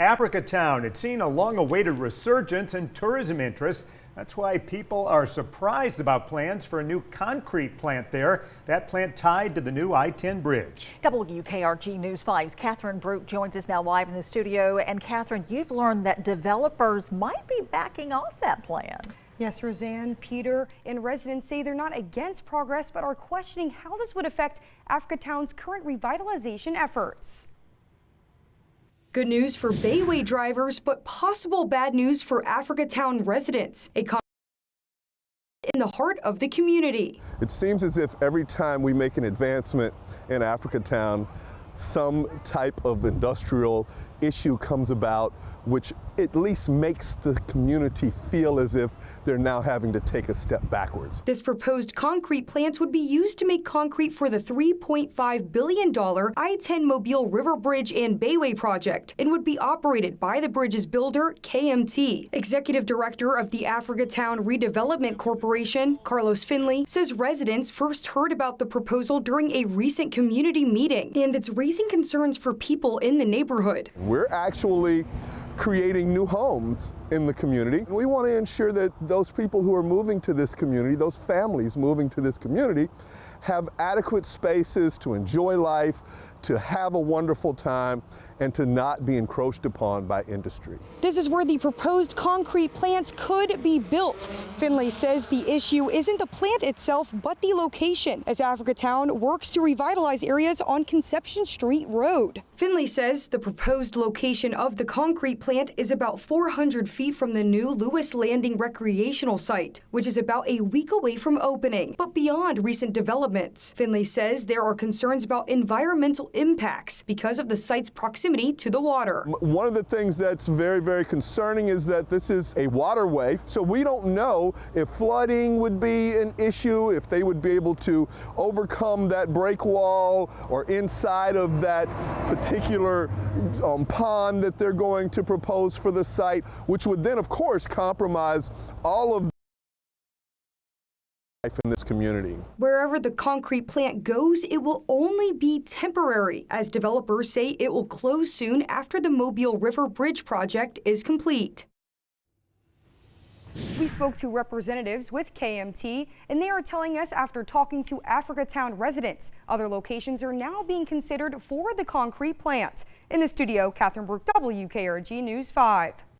Africatown, it's seen a long-awaited resurgence in tourism interest. That's why people are surprised about plans for a new concrete plant there. That plant tied to the new I-10 bridge. WKRG News 5's Catherine Brook joins us now live in the studio. And Catherine, you've learned that developers might be backing off that plan. Yes, Roseanne, Peter, and residents say they're not against progress, but are questioning how this would affect Africatown's current revitalization efforts. Good news for Bayway drivers, but possible bad news for Africatown residents. A in the heart of the community. It seems as if every time we make an advancement in Africatown, some type of industrial issue comes about, which at least makes the community feel as if they're now having to take a step backwards. This proposed concrete plant would be used to make concrete for the $3.5 billion I-10 Mobile River Bridge and Bayway project and would be operated by the bridge's builder, KMT. Executive Director of the Africatown Redevelopment Corporation, Carlos Finley, says residents first heard about the proposal during a recent community meeting, and it's raising concerns for people in the neighborhood. We're actually creating new homes in the community. We want to ensure that those people who are moving to this community, those families moving to this community, have adequate spaces to enjoy life, to have a wonderful time, and to not be encroached upon by industry. This is where the proposed concrete plant could be built. Finley says the issue isn't the plant itself, but the location, as Africatown works to revitalize areas on Conception Street Road. Finley says the proposed location of the concrete plant is about 400 feet from the new Lewis Landing recreational site, which is about a week away from opening. But beyond recent developments, Finley says there are concerns about environmental impacts because of the site's proximity to the water. One of the things that's very, very concerning is that this is a waterway, so we don't know if flooding would be an issue, if they would be able to overcome that break wall or inside of that particular pond that they're going to propose for the site, which would then, of course, compromise all of in this community. Wherever the concrete plant goes, it will only be temporary, as developers say it will close soon after the Mobile River Bridge project is complete. We spoke to representatives with KMT, and they are telling us after talking to Africatown residents, other locations are now being considered for the concrete plant. In the studio, Catherine Brook, WKRG News 5.